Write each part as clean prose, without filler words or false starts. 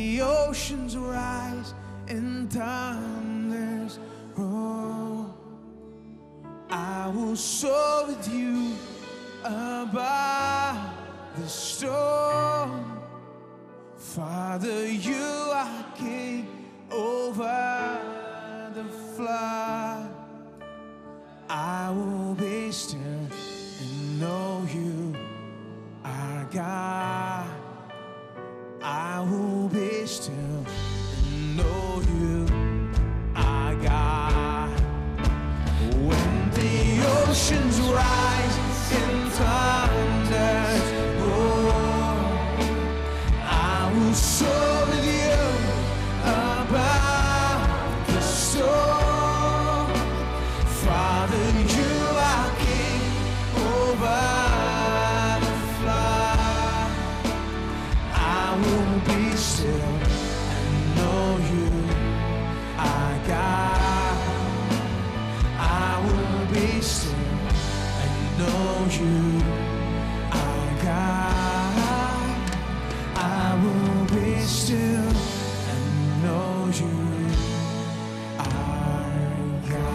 the oceans rise and thunders roll, I will soar with you above the storm. Father, you are king over the flood. I will be still and know you are God. I will be still and know you are God. When the oceans rise and thunders roar, I will soar with you above the storm. Father, you are king over the flood. I will be still and know you are God. I will be still and know you are God. I will be still and know you are God.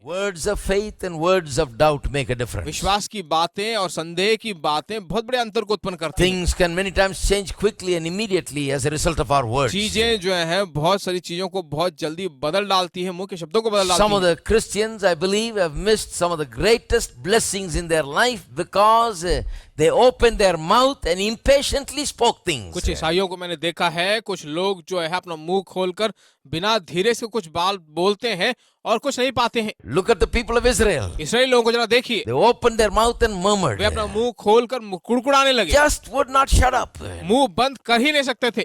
Words of faith and words of doubt make a difference. विश्वास की बातें और संदेह की बातें बहुत बड़े अंतर को उत्पन्न करती हैं। Things can many times change quickly and immediately as a result of our words. चीजें जो है बहुत सारी चीजों को बहुत जल्दी बदल डालती हैं, मुंह के शब्दों को बदल डालती Some of हैं। the Christians, I believe, have missed some of the greatest blessings in their life because they opened their mouth and impatiently spoke things. कुछ ईसाइयों को मैंने देखा है, कुछ लोग जो है अपना मुंह खोलकर बिना धीरे से कुछ बाल बोलते हैं और कुछ नहीं पाते हैं। Look at the people of Israel. Israeli लोगों को जरा देखिए, They opened their mouth and murmured. वे अपना मुंह खोलकर कुड़कुड़ाने लगे, Just would not shut up. मुंह बंद कर ही नहीं सकते थे।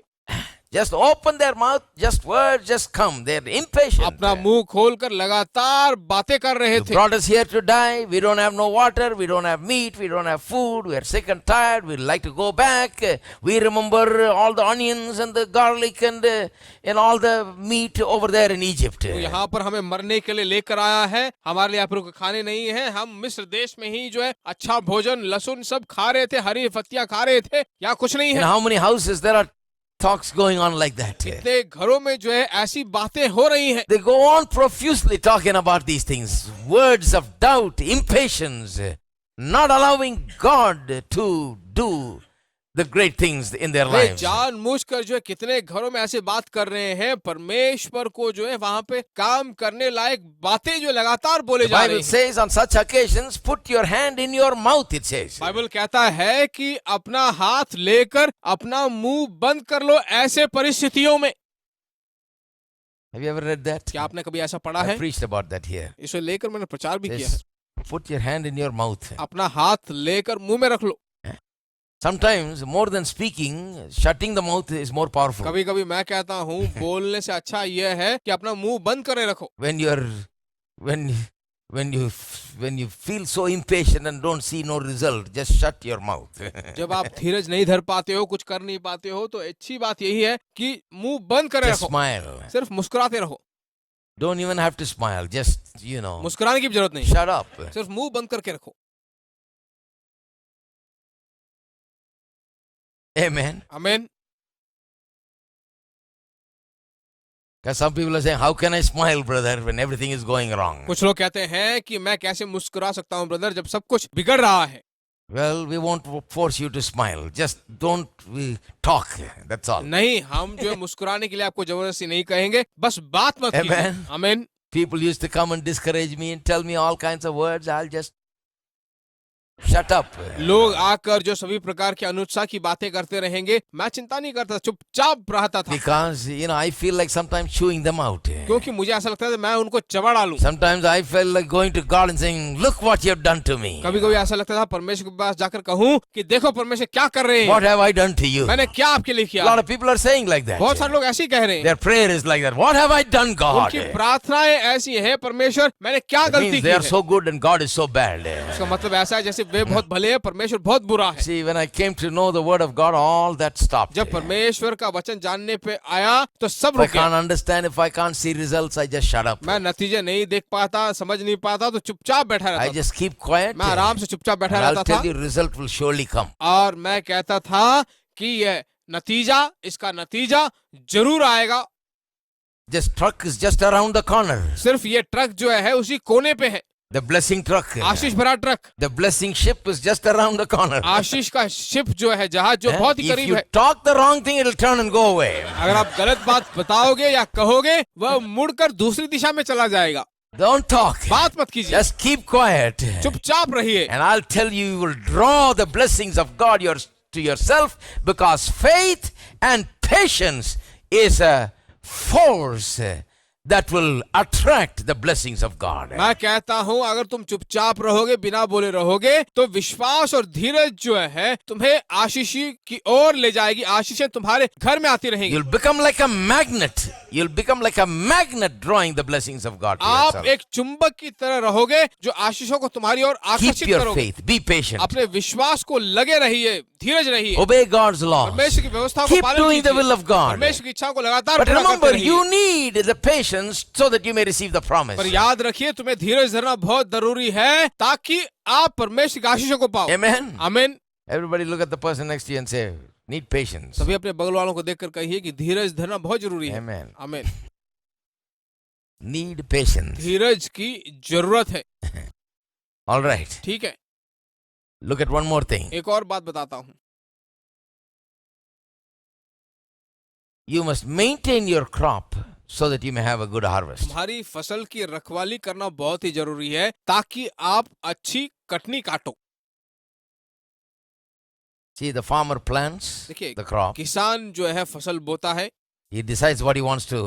Just open their mouth, just words just come. They're impatient. अपना मुंह खोलकर लगातार बातें कर रहे You थे। brought us here to die. We don't have no water. We don't have meat. We don't have food. We are sick and tired. We'd like to go back. We remember all the onions and the garlic and all the meat over there in Egypt. तो यहाँ पर हमें मरने के लिए लेकर आया है, हमारे लिए आप खाने नहीं है। हम मिस्र देश में ही जो है अच्छा भोजन, लहसुन सब खा रहे थे, हरी पत्तियां खा रहे थे, या कुछ नहीं In है। how many houses there are talks going on like that? कितने घरों में जो है ऐसी बातें हो रही हैं। They go on profusely talking about these things. Words of doubt, impatience, not allowing God to do the great things in their way lives. जानबूझकर जो है कितने घरों में ऐसे बात कर रहे हैं, परमेश्वर को जो है वहां पे काम करने लायक बातें जो लगातार बोले The जा रही Bible हैं। says on such occasions, put your hand in your mouth, it says. Bible कहता है कि अपना हाथ लेकर अपना मुंह बंद कर लो ऐसे परिस्थितियों में। Have you ever read that? क्या आपने कभी ऐसा पढ़ा I है? preached about that here. इसे लेकर मैंने प्रचार भी किया है। Says, put your hand in your mouth. अपना हाथ लेकर मुंह में रख लो। Sometimes, more than speaking, shutting the mouth is more powerful. कभी कभी मैं कहता हूँ बोलने से अच्छा यह है कि अपना मुंह बंद करे रखो। When you feel so impatient and don't see no result, just shut your mouth. जब आप धीरज नहीं धर पाते हो, कुछ कर नहीं पाते हो, तो अच्छी बात यही है कि मुंह बंद करे Just रखो, smile. सिर्फ मुस्कुराते रहो। Don't even have to smile. Just, मुस्कुराने की भी जरूरत नहीं, shut up. सिर्फ मुंह बंद करके रखो। Amen. आमीन। Because some people are saying, how can I smile, brother, when everything is going wrong? कुछ लोग कहते हैं कि मैं कैसे मुस्कुरा सकता हूँ ब्रदर जब सब कुछ बिगड़ रहा है। Well, we won't force you to smile. Just don't talk. That's all. नहीं, हम जो है मुस्कुराने के लिए आपको जबरदस्ती नहीं कहेंगे, बस बात मत कीजिए। Amen. आमीन। People used to come and discourage me and tell me all kinds of words. I'll just shut up. लोग आकर जो सभी प्रकार के अनुत्साह की बातें करते रहेंगे, मैं चिंता नहीं करता, चुपचाप रहता था। Because, I feel like sometimes chewing them out. क्योंकि मुझे ऐसा लगता है मैं उनको चबा डालूं। Sometimes I felt like going to God and saying, look what you have done to me. कभी कभी ऐसा लगता था परमेश्वर के पास जाकर कहूं कि देखो परमेश्वर क्या कर रहे हैं, What have I done to you? मैंने क्या आपके लिए A किया। lot of people are saying like that. बहुत सारे लोग ऐसे ही कह रहे हैं, Their prayer is like that. What have I done, God? उनकी प्रार्थनाएं ऐसी है, परमेश्वर मैंने क्या It गलती means की they are है। so good and God is so bad. इसका मतलब ऐसा है जैसे वे बहुत भले हैं, परमेश्वर बहुत बुरा है। See, when I came to know the word of God, all that stopped. जब परमेश्वर का वचन जानने पे आया तो सब If I रुक गया। can't understand, if I can't see results, I just shut up. मैं नतीजे नहीं देख पाता, समझ नहीं पाता, तो चुपचाप बैठा I रहता था। just keep quiet. मैं आराम से चुपचाप बैठा And I'll रहता tell था you, result will surely come. और मैं कहता था कि यह नतीजा, इसका नतीजा जरूर आएगा। This truck is just around the corner. सिर्फ ये ट्रक जो है उसी कोने पे है, The blessing truck. आशीष भरा truck. The blessing ship is just around the corner. आशीष का शिप जो है, जहाज जो बहुत ही If करीब you है। talk the wrong thing, it'll turn and go away. अगर आप गलत बात बताओगे या कहोगे, वह मुड़कर दूसरी दिशा में चला जाएगा। Don't talk. बात मत कीजिए, Just keep quiet. चुपचाप रहिए। And I'll tell you, you will draw the blessings of God to yourself, because faith and patience is a force that will attract the blessings of God. मैं कहता हूँ, अगर तुम चुपचाप रहोगे, बिना बोले रहोगे, तो विश्वास और धीरज जो है तुम्हें आशीष की ओर ले जाएगी। आशीषें तुम्हारे घर में आती रहेंगी। You'll become like a magnet. You'll become like a magnet drawing the blessings of God to आप yourself. एक चुंबक की तरह रहोगे जो आशीषों को तुम्हारी ओर Keep आकर्षित your करोगे। faith. Be patient. अपने विश्वास को लगे रहिए, धीरज रहिए। Obey God's laws. परमेश्वर की व्यवस्था को Keep पालन doing the कीजिए। will of God. परमेश्वर की इच्छा को लगातार But पूरा remember, करते रहिए। you need the patience so that you may receive the promise. पर याद रखिए, तुम्हें धीरज धरना बहुत जरूरी है ताकि आप परमेश्वर की आशीषों को पाओ। Amen. आमीन। Everybody look at the person next to you and say, need patience. सभी अपने बगल वालों को देखकर कहिए कि धीरज धरना बहुत जरूरी है। Amen. आमीन। Need patience. धीरज की जरूरत है। All right. ठीक है, Look at one more thing. एक और बात बताता हूँ। You must maintain your crop so that you may have a good harvest. तुम्हारी फसल की रखवाली करना बहुत ही जरूरी है ताकि आप अच्छी कटनी काटो। See, the farmer plants देखिए, the crop. किसान जो है फसल बोता है, He decides what he wants to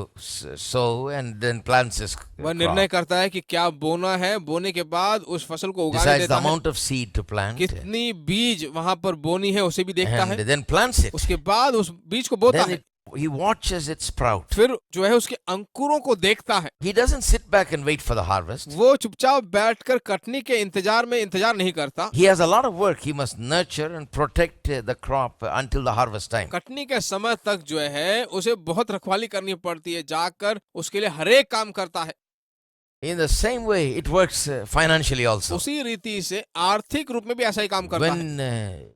sow and then plants his वह निर्णय crop. करता है कि क्या बोना है, बोने के बाद उस फसल को उगाने Decides the देता है, amount of seed to plant कितनी बीज वहां पर बोनी है उसे भी देखता and है, then plants it. उसके बाद उस बीज को बोता Then है, he watches it sprout. फिर जो है उसके अंकुरों को देखता है। He doesn't sit back and wait for the harvest. वो चुपचाप बैठकर कटनी के इंतजार में इंतजार नहीं करता। He has a lot of work. He must nurture and protect the crop until the harvest time. Katni के समय तक जो है उसे बहुत रखवाली करनी पड़ती है, जाकर उसके लिए हर एक काम करता है। In the same way, it works financially also. उसी रीति से आर्थिक रूप में भी ऐसा ही काम करता है। When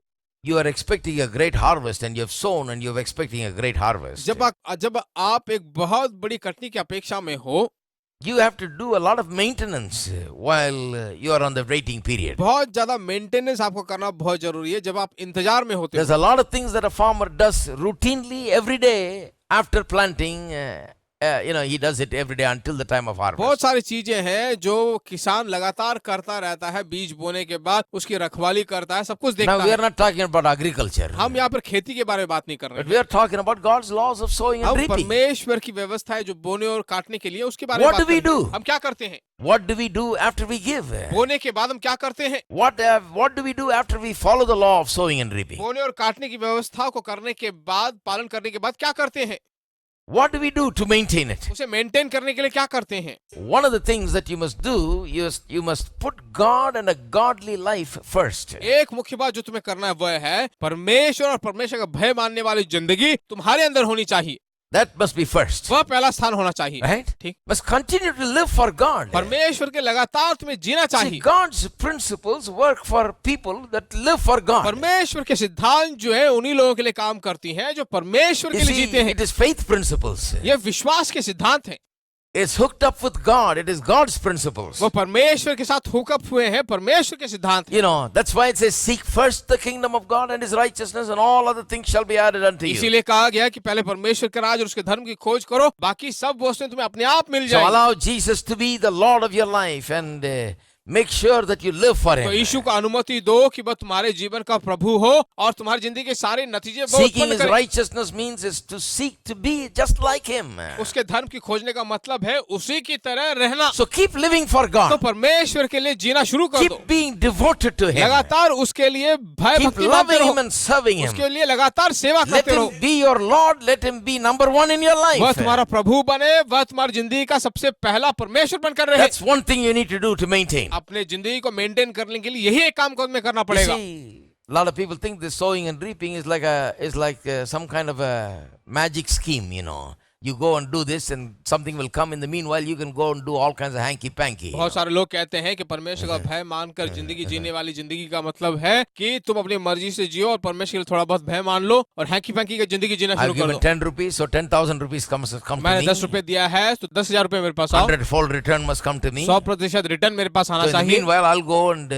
you are expecting a great harvest and you have sown and you're expecting a great harvest, जब आप एक बहुत बड़ी कटनी की अपेक्षा में हो, you have to do a lot of maintenance while you are on the waiting period. बहुत ज्यादा मेंटेनेंस आपको करना बहुत जरूरी है जब आप इंतजार में होते There's हो। a lot of things that a farmer does routinely every day after planting. He does it every day until the time of harvest. बहुत सारी चीजें हैं जो किसान लगातार करता रहता है, बीज बोने के बाद उसकी रखवाली करता है, सब कुछ देखता Now, we है। are not talking about agriculture, हम यहाँ पर खेती के बारे में बात नहीं कर रहे but हैं। we are talking about God's laws of sowing and हम reaping. परमेश्वर की व्यवस्था है जो बोने और काटने के लिए, उसके बारे में What बात do we कर रहे हैं। do? हम क्या करते हैं? What do we do after we give? बोने के बाद हम क्या करते हैं? What do we do after we follow the law of sowing and reaping? बोने और काटने की व्यवस्था को करने के बाद, पालन करने के बाद क्या करते हैं? What do we do to maintain it? उसे मेंटेन करने के लिए क्या करते हैं? One of the things that you must do, you must put God and a godly life first. एक मुख्य बात जो तुम्हें करना है वह है परमेश्वर और परमेश्वर का भय मानने वाली जिंदगी तुम्हारे अंदर होनी चाहिए। That must be first. वह पहला स्थान होना चाहिए। Right? ठीक। Must continue to live for God. परमेश्वर के लगातार तुम्हें जीना See, चाहिए। God's principles work for people that live for God. परमेश्वर के सिद्धांत जो है उन्हीं लोगों के लिए काम करती हैं जो परमेश्वर You के लिए see, जीते हैं। it is faith principles. ये विश्वास के सिद्धांत हैं। It's hooked up with God. It is God's principles. वो परमेश्वर के साथ हुकअप हुए हैं, परमेश्वर के सिद्धांत हैं। That's why it says, seek first the kingdom of God and his righteousness, and all other things shall be added unto you. इसीलिए कहा गया कि पहले परमेश्वर के राज और उसके धर्म की खोज करो, बाकी सब वस्तुएं तुम्हें अपने आप मिल So जाएंगी। allow Jesus to be the Lord of your life and make sure that you live for तो him. यीशु को अनुमति दो कि वह तुम्हारे जीवन का प्रभु हो और तुम्हारी जिंदगी के सारे नतीजे वो Seeking उत्पन्न his करे। righteousness means is to seek to be just like him. उसके धर्म की खोजने का मतलब है उसी की तरह रहना। So keep living for तो God. परमेश्वर के लिए जीना शुरू कर दो, Keep being devoted to him. लगातार उसके लिए भय Keep भक्ति मानते loving him रहो, and serving him. उसके लिए लगातार सेवा Let करते रहो। him be your Lord. Let him be number one in your वह life. तुम्हारा प्रभु बने, वह तुम्हारी जिंदगी का सबसे पहला परमेश्वर बनकर रहे। That's one thing you need to do to maintain. अपने जिंदगी को मेंटेन करने के लिए यही एक काम को हमें करना You पड़ेगा। see, a lot of people think this sowing and reaping is like some kind of a magic scheme, you know. You go and do this and something will come. In the meanwhile, you can go and do all kinds of hanky-panky. बहुत सारे लोग कहते हैं कि परमेश्वर का भय मानकर जिंदगी जीने वाली जिंदगी का मतलब है कि तुम अपनी मर्जी से जियो और परमेश्वर के लिए थोड़ा बहुत भय मान लो और हैंकी पैंकी की जिंदगी जीना शुरू I've कर given दो। 10 rupees, so 10,000 rupees come to मैंने me. 10 रुपए दिया है तो 10,000 रुपए मेरे पास आओ। 100-fold return must come to me. 100% return मेरे पास आना So in the चाहिए। meanwhile, I'll go and,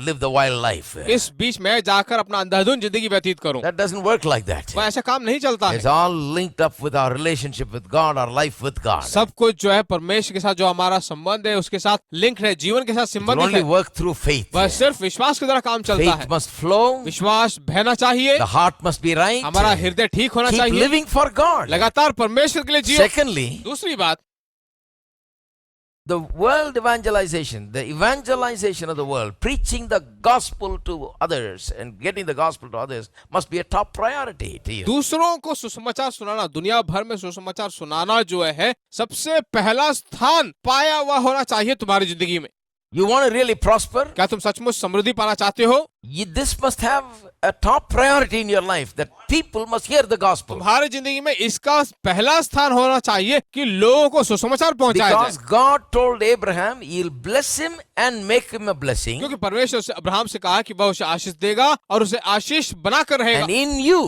live the wild life. इस बीच में जाकर अपना अंधाधुन जिंदगी व्यतीत करूं। That doesn't work like that. वो ऐसा काम नहीं चलता है। It's all linked up with our relationship with God, our life with God. सब कुछ जो है परमेश्वर के साथ जो हमारा संबंध है उसके साथ लिंक है, जीवन के साथ It will संबंधित only है। work through faith. बस सिर्फ विश्वास के द्वारा काम चलता Faith है। must flow. विश्वास बहना चाहिए, The heart must be right. हमारा हृदय ठीक होना Keep चाहिए, living for God. लगातार परमेश्वर के लिए जियो। Secondly, दूसरी बात, the world evangelization, the evangelization of the world, preaching the gospel to others and getting the gospel to others must be a top priority to you. दूसरों को सुसमाचार सुनाना, दुनिया भर में सुसमाचार सुनाना जो है सबसे पहला स्थान पाया हुआ होना चाहिए तुम्हारी जिंदगी में। You want to really prosper? क्या तुम सचमुच समृद्धि पाना चाहते हो? This must have a top priority in your life, that people must hear the gospel. तुम्हारी जिंदगी में इसका पहला स्थान होना चाहिए कि लोगों को सुसमाचार पहुंचाया Because जाए। God told Abraham, he'll bless him and make him a blessing. क्योंकि परमेश्वर उसे अब्राहम से कहा कि वह उसे आशीष देगा और उसे आशीष बनाकर रहेगा। And in you,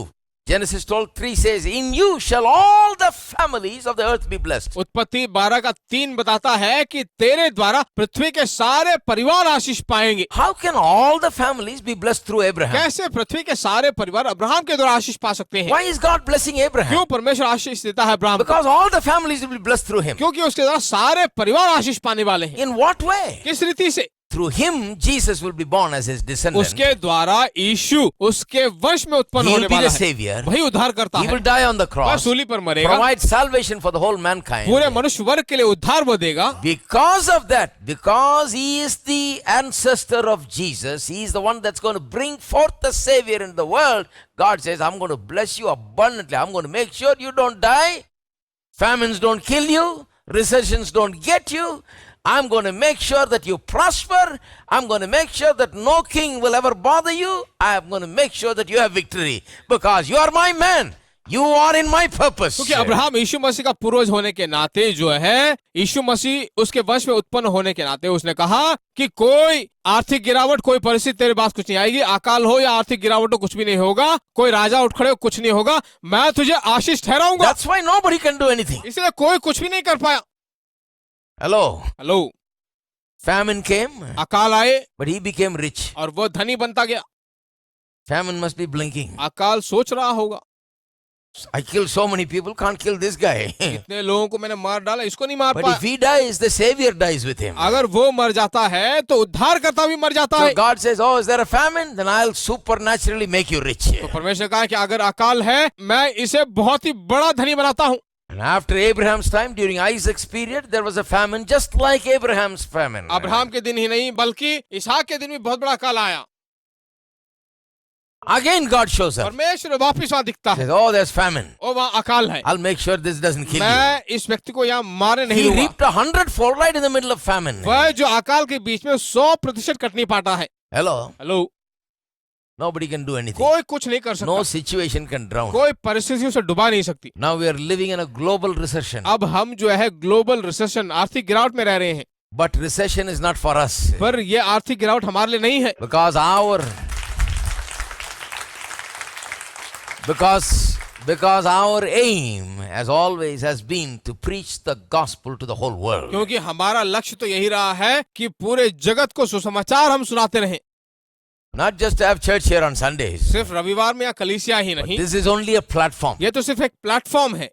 Genesis 12:3 says, in you shall all the families of the earth be blessed. उत्पत्ति 12:3 बताता है कि तेरे द्वारा पृथ्वी के सारे परिवार आशीष पाएंगे। How can all the families be blessed through Abraham? कैसे पृथ्वी के सारे परिवार अब्राहम के द्वारा आशीष पा सकते हैं? Why is God blessing Abraham? क्यों परमेश्वर आशीष देता है अब्राहम को? Because all the families will be blessed through him. क्योंकि उसके द्वारा सारे परिवार आशीष पाने वाले हैं। In what way? किस रीति से? Through him, Jesus will be born as his descendant. उसके द्वारा यीशु उसके वंश में उत्पन्न He होने will be वाला the है। Savior. वही उद्धार करता He है। will die on the वह cross, सूली पर मरेगा, provide salvation for the whole mankind. पूरे मनुष्य वर्ग के लिए उद्धार वो देगा। Because of that, because he is the ancestor of Jesus, he is the one that's going to bring forth the Savior in the world. God says, I'm going to bless you abundantly. I'm going to make sure you don't die. Famines don't kill you. Recessions don't get you. I'm going to make sure that you prosper. I'm going to make sure that no king will ever bother you. I'm going to make sure that you have victory because you are my man. You are in my purpose. क्योंकि Abraham यीशु मसीह का पूर्वज होने के नाते जो है, यीशु मसीह उसके वंश में उत्पन्न होने के नाते उसने कहा कि कोई आर्थिक गिरावट, कोई परिस्थिति तेरे पास कुछ नहीं आएगी, अकाल हो या आर्थिक गिरावट हो कुछ भी नहीं होगा, कोई राजा उठ खड़े हो कुछ नहीं होगा, मैं तुझे आशीष ठहराऊंगा। That's why nobody can do anything. इसलिए कोई कुछ भी नहीं कर पाया। Hello. हेलो, Famine came, अकाल आए but he became rich. और वो धनी बनता गया। Famine must be blinking. अकाल सोच रहा होगा, I killed so many people, can't kill this guy. इतने लोगों को मैंने मार डाला, इसको नहीं मार But पाया। if he dies, the Savior dies with him. अगर वो मर जाता है तो उद्धारकर्ता भी मर जाता So है। God says, oh, is there a famine? Then I'll supernaturally make you rich. तो परमेश्वर ने कहा कि अगर अकाल है, मैं इसे बहुत ही बड़ा धनी बनाता हूँ। And after Abraham's time, during Isaac's period, there was a famine just like Abraham's famine. Abraham के दिन ही नहीं बल्कि इसहाक के दिन भी बहुत बड़ा अकाल आया। Again God shows up. परमेश्वर वापिस वहां दिखता है, Says, oh, there's famine. और वहां अकाल है। I'll make sure this doesn't kill you. मैं इस व्यक्ति को यहाँ मारे नहीं He दूंगा। reaped 100-fold right in the middle of famine. वह जो अकाल के बीच में 100% कटनी पाता है। Hello? Hello, Nobody can do anything. कोई कुछ नहीं कर सकता, No situation can drown. कोई परिस्थितियों से डुबा नहीं सकती। Now we are living in a global recession. अब हम जो है ग्लोबल रिसेशन, आर्थिक गिरावट में रह रहे हैं, But recession is not for us. पर ये आर्थिक गिरावट हमारे लिए नहीं है। Because our aim, as always, has been to preach the gospel to the whole world. क्योंकि हमारा लक्ष्य तो यही रहा है कि पूरे जगत को सुसमाचार हम सुनाते रहें। Not just to have church here on Sundays. सिर्फ रविवार में या कलीसिया ही नहीं, This is only a platform ये तो सिर्फ एक प्लेटफॉर्म है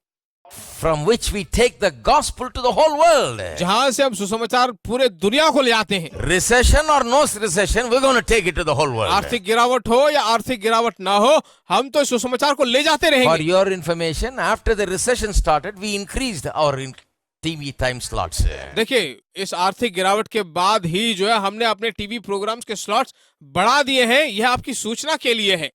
from which we take the gospel to the whole world. जहां से हम सुसमाचार पूरे दुनिया को ले आते हैं। Recession or no recession, we're going to take it to the whole world. आर्थिक गिरावट हो या आर्थिक गिरावट ना हो, हम तो सुसमाचार को ले जाते For रहेंगे। your information, after the recession started, we increased our TV time slots. देखिए, इस आर्थिक गिरावट के बाद ही जो है हमने अपने टीवी प्रोग्राम्स के स्लॉट्स बढ़ा दिए हैं। यह आपकी सूचना के लिए है।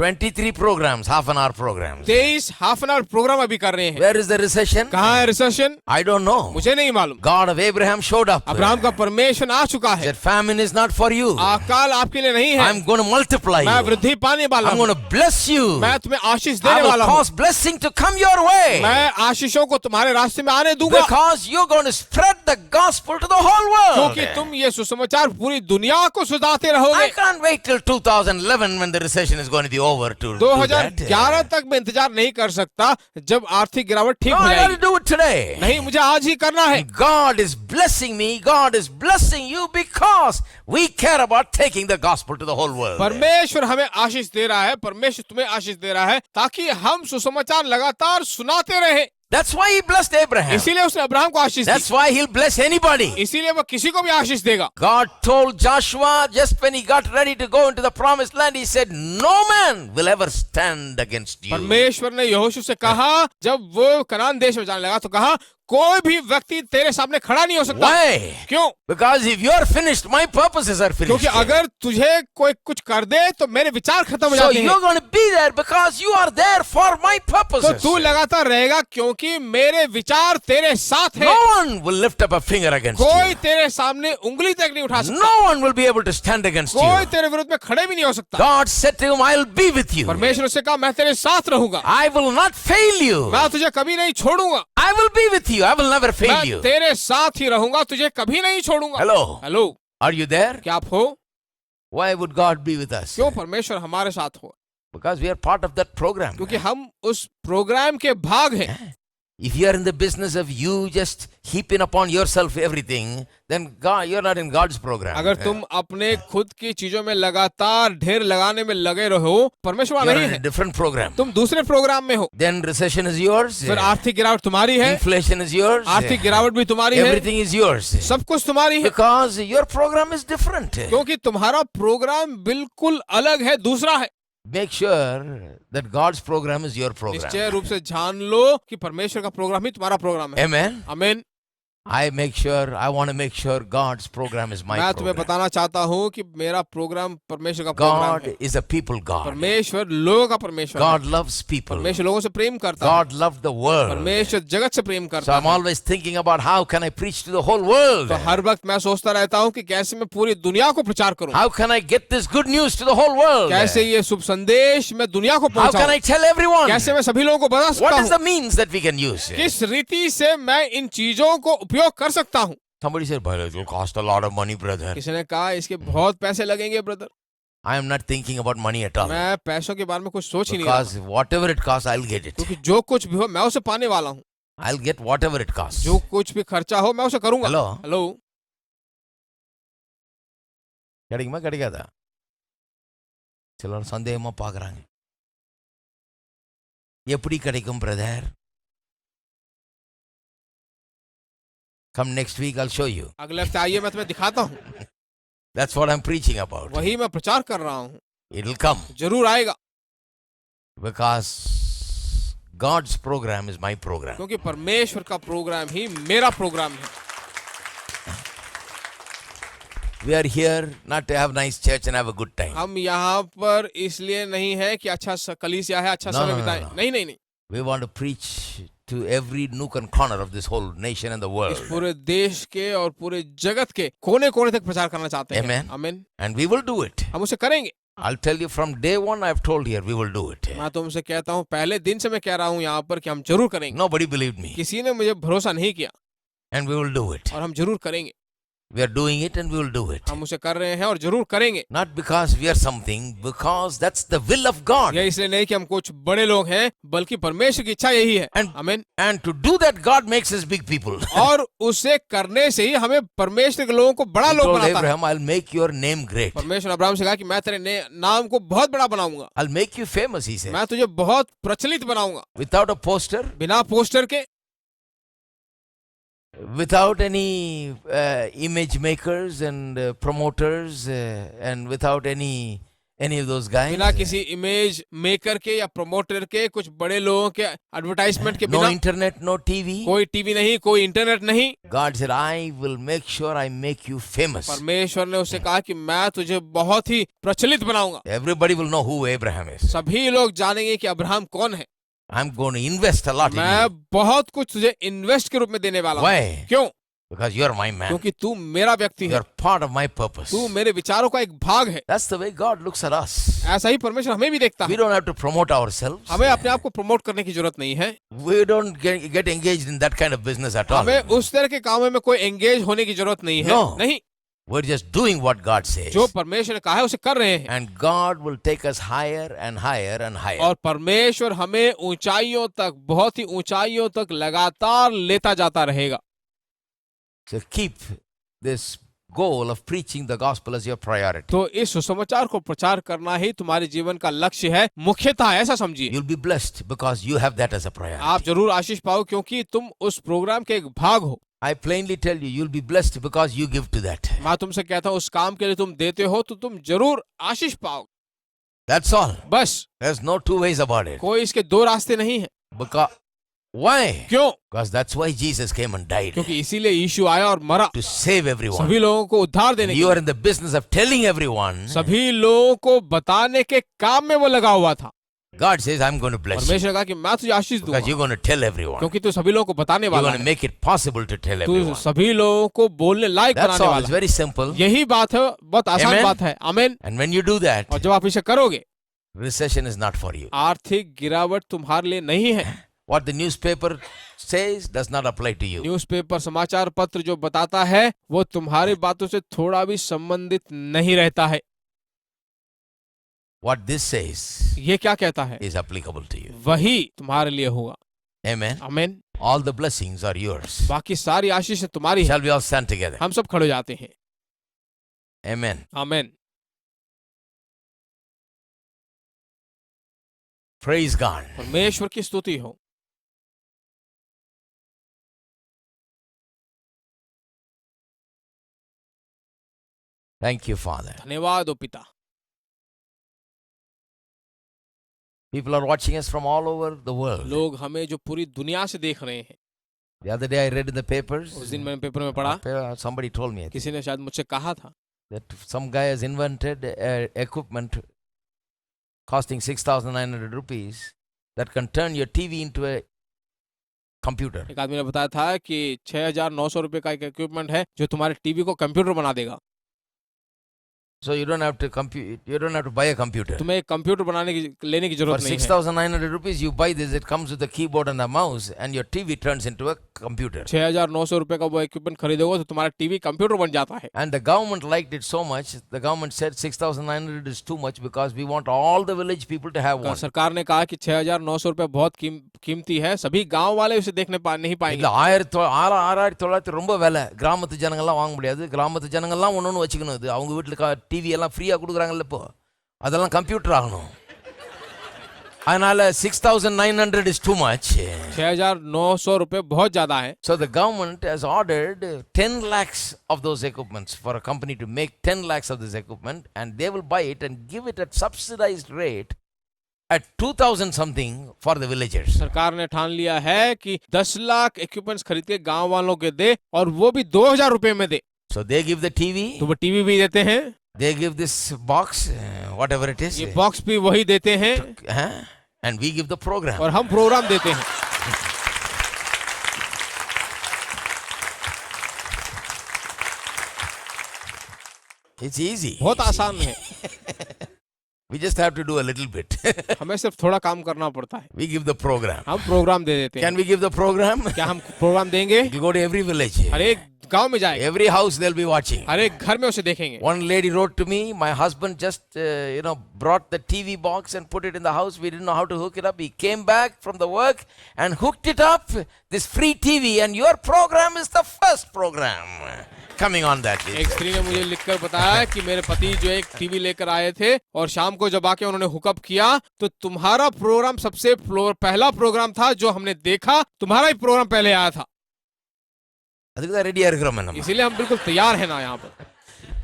23 programs, half an hour programs. 23 half an hour program अभी कर रहे हैं। Where is the recession? कहाँ है रिसेशन? I don't know. मुझे नहीं मालूम। God of Abraham showed up. Abraham का परमेश्वर आ चुका है। That famine is not for you. अकाल आपके लिए नहीं है। I'm going to multiply मैं you. वृद्धि पाने वाला I'm हूँ। going to bless you. मैं तुम्हें आशीष I देने will वाला हूँ। cause blessing to come your way. मैं आशीषों को तुम्हारे रास्ते में आने दूंगा, Because you're going to spread the gospel to the whole world. क्योंकि तुम ये सुसमाचार पूरी दुनिया को सुनाते I रहोगे। can't wait till 2011 when the recession is going to be over to do that. 2011 तक मैं इंतजार नहीं कर सकता जब आर्थिक गिरावट ठीक No, हो I got to जाएगी। do it today. नहीं, मुझे आज ही करना है। God is blessing me. God is blessing you because we care about taking the gospel to the whole world. परमेश्वर हमें आशीष दे रहा है, परमेश्वर तुम्हें आशीष दे रहा है ताकि हम सुसमाचार लगातार सुनाते रहे। That's why he blessed Abraham. इसीलिए उसने अब्राहम को आशीष दी। That's why he'll bless anybody. इसीलिए वो किसी को भी आशीष देगा। God told Joshua just when he got ready to go into the promised land, he said, no man will ever stand against you. परमेश्वर ने यहोशू से कहा, जब वो कनान देश में जाने लगा तो कहा, कोई भी व्यक्ति तेरे सामने खड़ा नहीं हो सकता। Why? क्यों? Because if you're finished, my purposes are finished. क्योंकि अगर तुझे कोई कुछ कर दे तो मेरे विचार खत्म हो So जाते हैं। you're going to be there because you are there for my तो purposes. तू लगातार रहेगा क्योंकि मेरे विचार तेरे साथ हैं। No one will lift up a finger against कोई you. तेरे सामने उंगली तक नहीं उठा सकता। No one will be able to stand against कोई you. तेरे विरुद्ध में खड़े भी नहीं हो सकता। God said to him, I'll be with you. परमेश्वर से कहा, मैं तेरे साथ रहूंगा, I will not fail you. मैं तुझे कभी नहीं छोड़ूंगा, I will be with you. I will never fail मैं you. तेरे साथ ही रहूंगा, तुझे कभी नहीं छोड़ूंगा। Hello. Hello, Are you there? क्या आप हो? Why would God be with us? क्यों परमेश्वर हमारे साथ हो? Because we are part of that program. क्योंकि हम उस प्रोग्राम के भाग हैं। If you are in the business of you just heaping upon yourself everything, then God, you're not in God's program. अगर तुम अपने खुद की चीजों में लगातार ढेर लगाने में लगे रहो, परमेश्वर You're नहीं in a है, different program. तुम दूसरे प्रोग्राम में हो। Then recession is yours. फिर आर्थिक गिरावट तुम्हारी है, Inflation is yours. आर्थिक गिरावट भी तुम्हारी है, Everything is yours. सब कुछ तुम्हारी है, Because your program is different. क्योंकि तुम्हारा प्रोग्राम बिल्कुल अलग है, दूसरा है। Make sure that God's program is your program. निश्चय रूप से जान लो कि परमेश्वर का प्रोग्राम ही तुम्हारा प्रोग्राम है। Amen. आमीन। I want to make sure God's program is my मैं तुम्हें program. बताना चाहता हूँ कि मेरा प्रोग्राम परमेश्वर का प्रोग्राम God है। is a people God. परमेश्वर लोगों का परमेश्वर है। God loves people. परमेश्वर लोगों से प्रेम करता है। God loved the world. परमेश्वर जगत से प्रेम So करता I'm है। always thinking about how can I preach to the whole world? तो हर वक्त मैं सोचता रहता हूँ कि कैसे मैं पूरी दुनिया को प्रचार करूँ, How can I get this good news to the whole world? कैसे ये शुभ संदेश मैं दुनिया को How can I पहुँचाऊँ, tell everyone? कैसे मैं सभी लोगों को बता What सकता is हूँ, the means that we can use? किस रीति से मैं इन चीजों को उपयोग कर सकता हूँ। Somebody said, "But it will cost a lot of money, brother." किसी ने कहा इसके बहुत पैसे लगेंगे brother. I am not thinking about money at all. मैं पैसों के बारे में कुछ सोच ही नहीं रहा, Because whatever it costs, I'll get it. क्योंकि जो कुछ भी हो मैं उसे पाने वाला हूँ। I'll get whatever it costs. जो कुछ भी खर्चा हो मैं उसे करूंगा। Hello? हेलो, கிடைக்குமா கிடைக்காதா சிலர் சந்தேகமா பார்க்கறாங்க எப்படி கிடைக்கும் brother Come next week, I'll show you. अगले हफ्ते आइए, मैं तुम्हें दिखाता हूँ। That's what I'm preaching about. वही मैं प्रचार कर रहा हूँ, It'll come जरूर आएगा, because God's program is my program. क्योंकि परमेश्वर का प्रोग्राम ही मेरा प्रोग्राम है। We are here not to have nice church and have a good time. हम यहाँ पर इसलिए नहीं है कि अच्छा कलीसिया है, अच्छा No, समय no, no, बिताएं। no. नहीं नहीं नहीं, We want to preach to every nook and corner of this whole nation and the इस world. पूरे देश के और पूरे जगत के कोने कोने तक प्रचार करना चाहते हैं। Amen. आमीन। And we will do it. हम उसे करेंगे। I'll tell you from day one, I've told here, we will do it. मैं तुमसे कहता हूँ, पहले दिन से मैं कह रहा हूँ यहाँ पर कि हम जरूर करेंगे। Nobody believed me. किसी ने मुझे भरोसा नहीं किया, And we will do it. और हम जरूर करेंगे। We are doing it and we will do it. हम उसे कर रहे हैं और जरूर करेंगे। Not because we are something, because that's the will of God. यह इसलिए नहीं कि हम कुछ बड़े लोग हैं, बल्कि परमेश्वर की इच्छा यही है। And, आमीन। and to do that, God makes us big people. और उसे करने से ही हमें परमेश्वर के लोगों को बड़ा He लोग told बनाता है। Abraham, I'll make your name great. परमेश्वर अब्राहम से कहा कि मैं तेरे नाम को बहुत बड़ा बनाऊंगा, I'll make you famous, he said. मैं तुझे बहुत प्रचलित बनाऊंगा, Without a poster, बिना पोस्टर के, without any image makers and promoters, and without any Any of those guys? बिना किसी इमेज मेकर के या प्रमोटर के, कुछ बड़े लोगों के एडवर्टाइजमेंट के No बिना, internet, no TV. कोई टीवी नहीं, कोई इंटरनेट नहीं। God said, I will make sure I make you famous. परमेश्वर ने उससे कहा कि मैं तुझे बहुत ही प्रचलित बनाऊंगा। Everybody will know who Abraham is. सभी लोग जानेंगे कि अब्राहम कौन है। I'm going to invest a lot in मैं you. बहुत कुछ तुझे इन्वेस्ट के रूप में देने वाला हूँ। Why? क्यों? Because you're my man. क्योंकि तू मेरा व्यक्ति है, You're part of my purpose. तू मेरे विचारों का एक भाग है। That's the way God looks at us. ऐसा ही परमेश्वर हमें भी देखता We है। don't have to promote ourselves. हमें अपने आप को प्रमोट करने की जरूरत नहीं है। We don't get engaged in that kind of business at all. हमें उस तरह के कामों में कोई एंगेज होने की जरूरत नहीं है। No. नहीं, We're just doing what God says. जो परमेश्वर ने कहा है उसे कर रहे हैं। And God will take us higher and higher and higher. और परमेश्वर हमें ऊंचाइयों तक, बहुत ही ऊंचाइयों तक लगातार लेता जाता रहेगा। So keep this goal of preaching the gospel as your priority. तो इस सुसमाचार को प्रचार करना ही तुम्हारे जीवन का लक्ष्य है, मुख्यतः ऐसा समझिए। You'll be blessed because you have that as a priority. आप जरूर आशीष पाओ क्योंकि तुम उस प्रोग्राम के एक भाग हो। I plainly tell you, you'll be blessed because you give to that. मैं तुमसे कहता हूँ उस काम के लिए तुम देते हो तो तुम जरूर आशीष पाओ। That's all. बस, There's no two ways about it. कोई इसके दो रास्ते नहीं है। Because why? क्यों? Because that's why Jesus came and died. क्योंकि इसीलिए यीशु आया और मरा, To save everyone. सभी लोगों को उद्धार देने के You लिए। are in the business of telling everyone. सभी लोगों को बताने के काम में वो लगा हुआ था। God says, I'm going to bless you. परमेश्वर ने कहा कि मैं तुझे आशीष Because दूंगा you're going to tell everyone. क्योंकि तू सभी लोगों को बताने You're वाला going to है, make it possible to tell तू everyone. सभी लोगों को बोलने लायक That's बनाने all. वाला It's है। very simple. यही बात है, बहुत आसान Amen? बात है। आमीन। And when you do that, और जब आप इसे करोगे, recession is not for you. आर्थिक गिरावट तुम्हारे लिए नहीं है। What the newspaper says does not apply to you. Newspaper, समाचार पत्र जो बताता है वो तुम्हारी बातों से थोड़ा भी संबंधित नहीं रहता है। What this says ये क्या कहता है is applicable to you. वही तुम्हारे लिए होगा। Amen. आमीन। All the blessings are yours. बाकी सारी आशीष तुम्हारी है। Shall we all stand together? हम सब खड़े हो जाते हैं। Amen. आमीन। Praise God. परमेश्वर की स्तुति हो। Thank you, Father. धन्यवाद ओ पिता। People are watching us from all over the world. लोग हमें जो पूरी दुनिया से देख रहे हैं। The other day I read in the papers. उस दिन मैंने पेपर में पढ़ा, Somebody told me किसी ने शायद मुझसे कहा था that some guy has invented equipment costing 6,900 rupees that can turn your TV into a computer. एक आदमी ने बताया था कि 6,900 रुपए का एक इक्विपमेंट है जो तुम्हारे टीवी को कंप्यूटर बना देगा। So you don't have to you don't have to buy a computer. तुम्हें एक कंप्यूटर लेने की For जरूरत नहीं है। 6,900 rupees you buy this, it comes with a keyboard and a mouse and your TV turns into a computer. 6,900 रुपए का वो इक्विपमेंट खरीदोगे तो तुम्हारा टीवी कंप्यूटर बन जाता है। And the government liked it so much, the government said 6,900 is too much because we want all the village people to have one. सरकार ने कहा कि 6,900 रुपए बहुत कीमती है, सभी गांव वाले उसे देखने नहीं पाएंगे। இல்ல 6,900 ரொம்ப விலை, கிராமத்து ஜனங்கள்லாம் வாங்க முடியாது, கிராமத்து ஜனங்கள்லாம் ஒன்னொன்னு வச்சுக்கணும். இது அவங்க வீட்டுல டிவி எல்லாம் ஃப்ரீயா கொடுக்குறாங்கல்ல இப்போ, அதெல்லாம் கம்ப்யூட்டர் ஆகணும். அதனால 6,900 is too much. 6,900 रुपए बहुत ज्यादा है। So the government has ordered 10 lakhs of those equipments for a company to make 10 lakhs of this equipment, and they will buy it and give it at subsidized rate at 2,000 something for the villagers. सरकार ने ठान लिया है कि 10 lakh equipments खरीद के गांव वालों के दे और वो भी 2,000 रुपए में दे। So they give the TV, तो वो टीवी भी देते हैं, they give this box, whatever it is, ये बॉक्स भी वही देते हैं, and we give the program. और हम प्रोग्राम देते हैं। It's easy. बहुत आसान है। We just have to do a little bit. हमें सिर्फ थोड़ा काम करना पड़ता है। We give the program. हम प्रोग्राम दे देते हैं। Can we give the program? क्या हम प्रोग्राम देंगे? We'll go to every village. हर एक गांव में जाएंगे, Every house they'll be watching. हर एक घर में उसे देखेंगे। One lady wrote to me, my husband just, brought the TV box and put it in the house. We didn't know how to hook it up. He came back from the work and hooked it up, this free TV, and your program is the first program coming on that day. एक स्त्री ने मुझे लिखकर बताया कि मेरे पति जो एक टीवी लेकर आए थे और शाम को जब आके उन्होंने हुकअप किया तो तुम्हारा प्रोग्राम सबसे पहला प्रोग्राम था जो हमने देखा, तुम्हारा ही प्रोग्राम पहले आया था। அதுக்கு தான் ரெடியா இருக்கிறோம் நம்ம. इसीलिए हम बिल्कुल तैयार है ना यहाँ पर।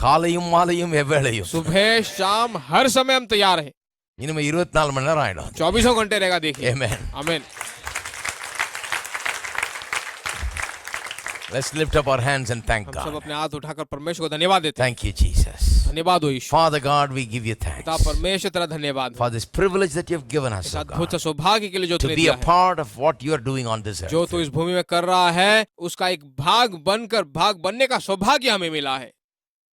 காலையும் மாலையும் எவ்வேளையும் सुबह शाम हर समय हम तैयार हैं। இனிமே 24 மணி நேரம் ஆயிடும். 24 घंटे रहेगा, देखिए। Amen. आमीन। Let's lift up our hands and thank हम सब God. अपने हाथ उठाकर परमेश्वर को धन्यवाद देते हैं। Thank you, Jesus. धन्यवाद हो यीशु। Father God, we give you thanks पिता परमेश्वर तेरा धन्यवाद for this privilege that you have given us, इस oh अद्भुत God, सौभाग्य के लिए जो to तूने be दिया a है, part of what you are doing on this जो earth. तू इस भूमि में कर रहा है उसका एक भाग बनकर भाग बनने का सौभाग्य हमें मिला है।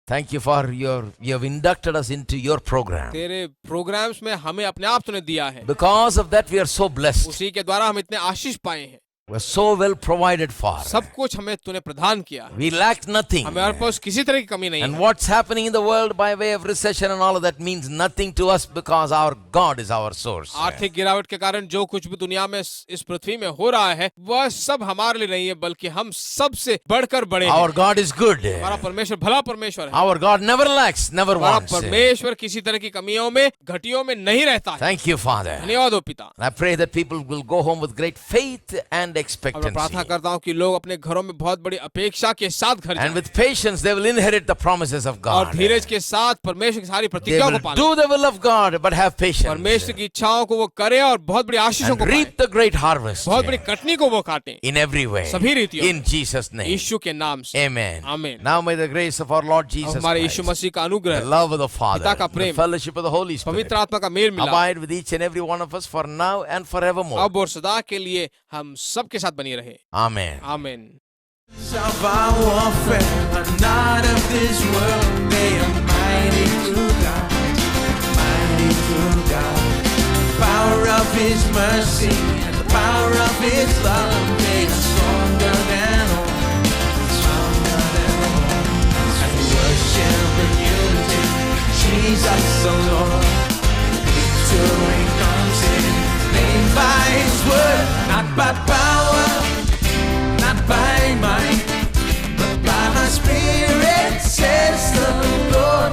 Thank you for you have inducted us into your program. तेरे प्रोग्राम्स में हमें अपने आप तूने दिया है, Because of that, we are so blessed. उसी के द्वारा हम इतने आशीष पाए हैं। We are so well provided for. सब कुछ हमें तूने प्रदान किया है, We lacked nothing. हमारे पास किसी तरह की कमी नहीं And है। what's happening in the world by way of recession and all of that means nothing to us because our God is our source. आर्थिक गिरावट के कारण जो कुछ भी दुनिया में इस पृथ्वी में हो रहा है वह सब हमारे लिए नहीं है, बल्कि हम सबसे बढ़कर बड़े हैं। Our God is good. हमारा परमेश्वर भला परमेश्वर है। Our God never lacks, never हमारा wants. परमेश्वर किसी तरह की कमियों में घटियों में नहीं रहता है। Thank you, Father. धन्यवाद हो पिता। And I pray that people will go home with great faith and और मैं expectancy. प्रार्थना करता हूँ कि लोग अपने घरों में बहुत बड़ी अपेक्षा के साथ घर And जाएं with patience, they will inherit the promises of और God. धीरज के साथ परमेश्वर की सारी They प्रतिज्ञाओं will को पालें। do the will of God, but have patience. परमेश्वर की इच्छाओं को वो करें और बहुत बड़ी आशीषों And को पाएं, reap the great harvest बहुत बड़ी कटनी को वो काटें in every way. सभी रीतियों In Jesus' name. यीशु के नाम से। Amen. Amen. Now may the grace of our Lord अब Jesus हमारे Christ, यीशु मसीह का the अनुग्रह, love of the Father, पिता का the Prem, fellowship of the Holy Spirit, पवित्र आत्मा का मेल मिलाप abide with each and every one of us for now and forevermore. अब और सदा के लिए हम सबके साथ बनी रहे। Amen. आमीन। Of our warfare are not of this world, they are mighty through God, mighty through God. Power of His mercy and the power of His love, they are stronger than all, stronger than all. And worship in unity, Jesus the Lord. Victory comes in His name by His word, not by power, not by might, but by my Spirit, says the Lord.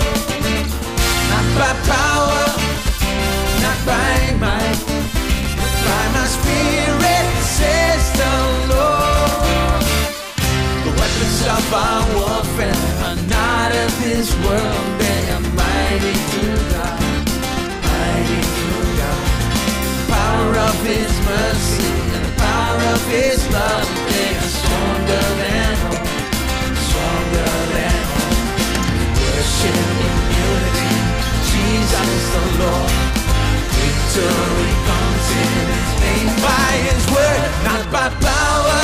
Not by power, not by might, but by my Spirit, says the Lord. The weapons of our warfare are not of this world, they are mighty through God, mighty through God. Power of His mercy and the power of His love, they are stronger than all, stronger than all. Worship in unity, Jesus the Lord. Victory comes in His name by His word, not by power,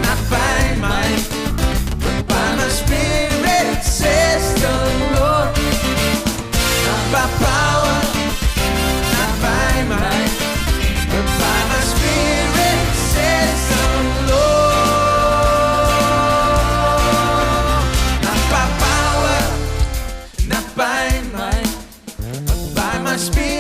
not by might, but by my Spirit, says the Lord. Not by power, not by might, but by my Spirit, says the Lord. Not by power, not by might, but by my Spirit.